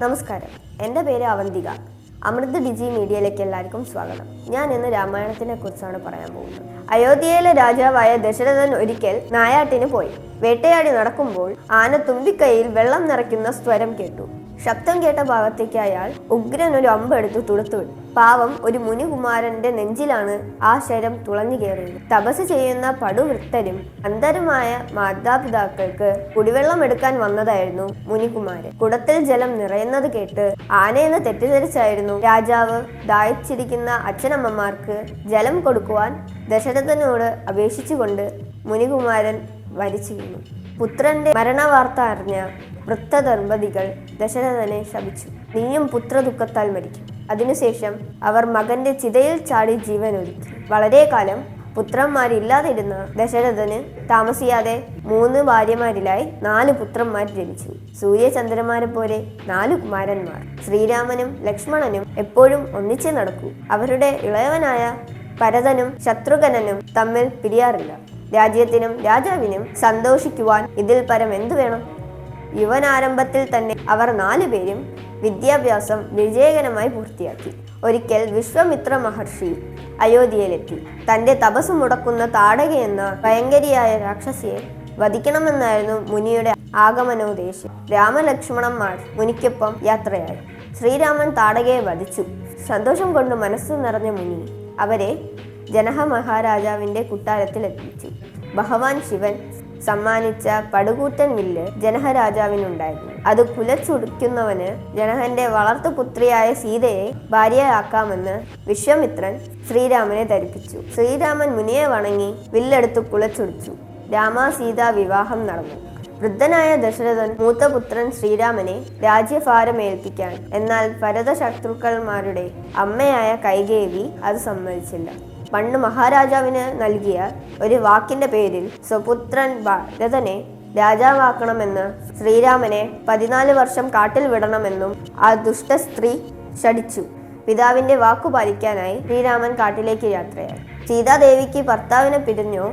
നമസ്കാരം, എൻ്റെ പേര് അവന്തിക. അമൃത് ഡിജി മീഡിയയിലേക്ക് എല്ലാവർക്കും സ്വാഗതം. ഞാൻ ഇന്ന് രാമായണത്തിനെ കുറിച്ചാണ് പറയാൻ പോകുന്നത്. അയോധ്യയിലെ രാജാവായ ദശരഥൻ ഒരിക്കൽ നായാട്ടിന് പോയി. വേട്ടയാടി നടക്കുമ്പോൾ ആന തുമ്പിക്കൈയിൽ വെള്ളം നിറയ്ക്കുന്ന സ്വരം കേട്ടു. ശബ്ദം കേട്ട ഭാഗത്തേക്ക് അയാൾ ഉഗ്രൻ ഒരു അമ്പെടുത്ത് തുടുത്തുവിട്ടു. പാവം ഒരു മുനികുമാരന്റെ നെഞ്ചിലാണ് ആ ശരം തുളഞ്ഞു കയറിയത്. തപസ് ചെയ്യുന്ന പടുവൃത്തരും അന്ധരുമായ മാതാപിതാക്കൾക്ക് കുടിവെള്ളം എടുക്കാൻ വന്നതായിരുന്നു മുനികുമാരൻ. കുടത്തിൽ ജലം നിറയുന്നത് കേട്ട് ആനയെന്ന് തെറ്റിദ്ധരിച്ചായിരുന്നു രാജാവ് ദാഹിച്ചിരിക്കുന്ന അച്ഛനമ്മമാർക്ക് ജലം കൊടുക്കുവാൻ ദശരഥനോട് അപേക്ഷിച്ചുകൊണ്ട് മുനികുമാരൻ വരിച്ചു വീണു. പുത്രന്റെ മരണവാർത്ത അറിഞ്ഞ വൃദ്ധദമ്പതികൾ ദശരഥനെ ശപിച്ചു. നീയും പുത്രദുഃഖത്താൽ മരിക്കും. അതിനുശേഷം അവർ മകന്റെ ചിതയിൽ ചാടി ജീവൻ ഒടുക്കി. വളരെ കാലം പുത്രന്മാരില്ലാതിരുന്ന ദശരഥന് താമസിയാതെ 3 ഭാര്യമാരിലായി 4 പുത്രന്മാർ ജനിച്ചു. സൂര്യചന്ദ്രന്മാരെ പോലെ 4 കുമാരന്മാർ. ശ്രീരാമനും ലക്ഷ്മണനും എപ്പോഴും ഒന്നിച്ചേ നടക്കൂ. അവരുടെ ഇളയവനായ ഭരതനും ശത്രുഘ്നനും തമ്മിൽ പിരിയാറില്ല. രാജ്യത്തിനും രാജാവിനും സന്തോഷിക്കുവാൻ ഇതിൽ പരം എന്തു വേണം? യുവനാരംഭത്തിൽ തന്നെ അവർ 4 പേരും വിദ്യാഭ്യാസം വിജയകരമായി പൂർത്തിയാക്കി. ഒരിക്കൽ വിശ്വാമിത്ര മഹർഷി അയോധ്യയിലെത്തി. തന്റെ തപസ് മുടക്കുന്ന താടക എന്ന ഭയങ്കരിയായ രാക്ഷസിയെ വധിക്കണമെന്നായിരുന്നു മുനിയുടെ ആഗമനോദ്ദേശം. രാമലക്ഷ്മണന്മാർ മുനിക്കൊപ്പം യാത്രയായി. ശ്രീരാമൻ താടകയെ വധിച്ചു. സന്തോഷം കൊണ്ട് മനസ്സു നിറഞ്ഞ മുനി അവരെ ജനക മഹാരാജാവിന്റെ കുട്ടാരത്തിൽ എത്തിച്ചു. ഭഗവാൻ ശിവൻ സമ്മാനിച്ച പടുകൂറ്റൻ വില്ല് ജനക രാജാവിനുണ്ടായിരുന്നു. അത് കുലച്ചുടിക്കുന്നവന് ജനകന്റെ വളർത്തുപുത്രിയായ സീതയെ ഭാര്യയാക്കാമെന്ന് വിശ്വാമിത്രൻ ശ്രീരാമനെ ധരിപ്പിച്ചു. ശ്രീരാമൻ മുനിയെ വണങ്ങി വില്ലെടുത്ത് കുലച്ചുടിച്ചു. രാമ-സീതാ വിവാഹം നടന്നു. വൃദ്ധനായ ദശരഥൻ മൂത്തപുത്രൻ ശ്രീരാമനെ രാജ്യഭാരമേൽപ്പിക്കാൻ, എന്നാൽ ഭരതശത്രുക്കന്മാരുടെ അമ്മയായ കൈകേയി അത് സമ്മതിച്ചില്ല. പണ്ട് മഹാരാജാവിന് നൽകിയ ഒരു വാക്കിന്റെ പേരിൽ സ്വപുത്രൻ ഭരതനെ രാജാവാക്കണമെന്ന് ശ്രീരാമനെ 14 വർഷം കാട്ടിൽ വിടണമെന്നും ആ ദുഷ്ട സ്ത്രീ ശഠിച്ചു. പിതാവിന്റെ വാക്കു പാലിക്കാനായി ശ്രീരാമൻ കാട്ടിലേക്ക് യാത്രയായി. സീതാദേവിക്ക് ഭർത്താവിനെ പിരിഞ്ഞോ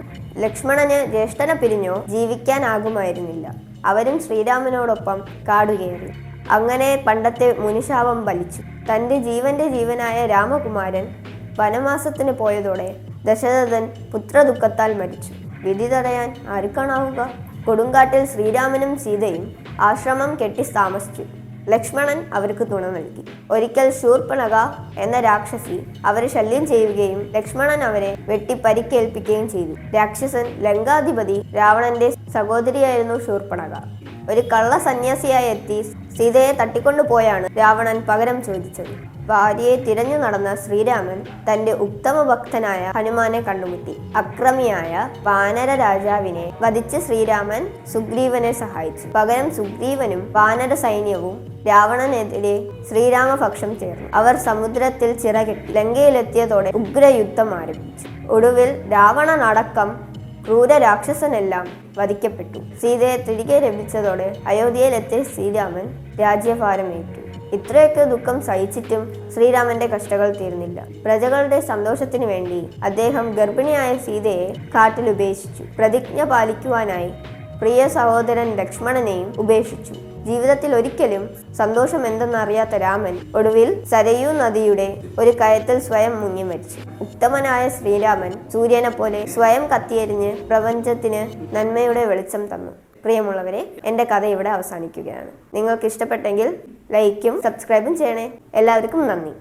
ലക്ഷ്മണന് ജ്യേഷ്ഠനെ പിരിഞ്ഞോ ജീവിക്കാനാകുമായിരുന്നില്ല. അവരും ശ്രീരാമനോടൊപ്പം കാടുകയറി. അങ്ങനെ പണ്ടത്തെ മുനിശാപം ഫലിച്ചു. തന്റെ ജീവനായ രാമകുമാരൻ വനവാസത്തിന് പോയതോടെ ദശരഥൻ പുത്രദുഃഖത്താൽ മരിച്ചു. വിധി തടയാൻ ആർക്കാണാവുക? കൊടുങ്കാട്ടിൽ ശ്രീരാമനും സീതയും ആശ്രമം കെട്ടി താമസിച്ചു. ലക്ഷ്മണൻ അവർക്ക് തുണ നൽകി. ഒരിക്കൽ ശൂർപ്പണഖ എന്ന രാക്ഷസി അവരെ ശല്യം ചെയ്യുകയും ലക്ഷ്മണൻ അവരെ വെട്ടി പരിക്കേൽപ്പിക്കുകയും ചെയ്തു. രാക്ഷസൻ ലങ്കാധിപതി രാവണന്റെ സഹോദരിയായിരുന്നു ശൂർപ്പണഖ. ഒരു കള്ള സന്യാസിയായി എത്തി സീതയെ തട്ടിക്കൊണ്ടുപോയാണ് രാവണൻ പകരം ചോദിച്ചത്. ഭാര്യയെ തിരഞ്ഞു നടന്ന ശ്രീരാമൻ തന്റെ ഉത്തമ ഭക്തനായ ഹനുമാനെ കണ്ടുമുട്ടി. അക്രമിയായ വാനര രാജാവിനെ വധിച്ച് ശ്രീരാമൻ സുഗ്രീവനെ സഹായിച്ചു. പകരം സുഗ്രീവനും വാനര സൈന്യവും രാവണനെതിരെ ശ്രീരാമപക്ഷം ചേർന്നു. അവർ സമുദ്രത്തിൽ ചിറകെട്ടി ലങ്കയിലെത്തിയതോടെ ഉഗ്രയുദ്ധം ആരംഭിച്ചു. ഒടുവിൽ രാവണനടക്കം ക്രൂര രാക്ഷസനെല്ലാം വധിക്കപ്പെട്ടു. സീതയെ തിരികെ ലഭിച്ചതോടെ അയോധ്യയിലെത്തിയ ശ്രീരാമൻ രാജ്യഭാരമേറ്റു. ഇത്രയൊക്കെ ദുഃഖം സഹിച്ചിട്ടും ശ്രീരാമന്റെ കഷ്ടങ്ങൾ തീർന്നില്ല. പ്രജകളുടെ സന്തോഷത്തിനു വേണ്ടി അദ്ദേഹം ഗർഭിണിയായ സീതയെ കാട്ടിൽ ഉപേക്ഷിച്ചു. പ്രതിജ്ഞ പാലിക്കുവാനായി പ്രിയ സഹോദരൻ ലക്ഷ്മണനെയും ഉപേക്ഷിച്ചു. ജീവിതത്തിൽ ഒരിക്കലും സന്തോഷം എന്തെന്നറിയാത്ത രാമൻ ഒടുവിൽ സരയൂ നദിയുടെ ഒരു കയത്തിൽ സ്വയം മുങ്ങി മരിച്ചു. ഉത്തമനായ ശ്രീരാമൻ സൂര്യനെ പോലെ സ്വയം കത്തിയെരിഞ്ഞ് പ്രപഞ്ചത്തിന് നന്മയുടെ വെളിച്ചം തന്നു. പ്രിയമുള്ളവരെ, എൻ്റെ കഥ ഇവിടെ അവസാനിക്കുകയാണ്. നിങ്ങൾക്ക് ഇഷ്ടപ്പെട്ടെങ്കിൽ ലൈക്കും സബ്സ്ക്രൈബും ചെയ്യണേ. എല്ലാവർക്കും നന്ദി.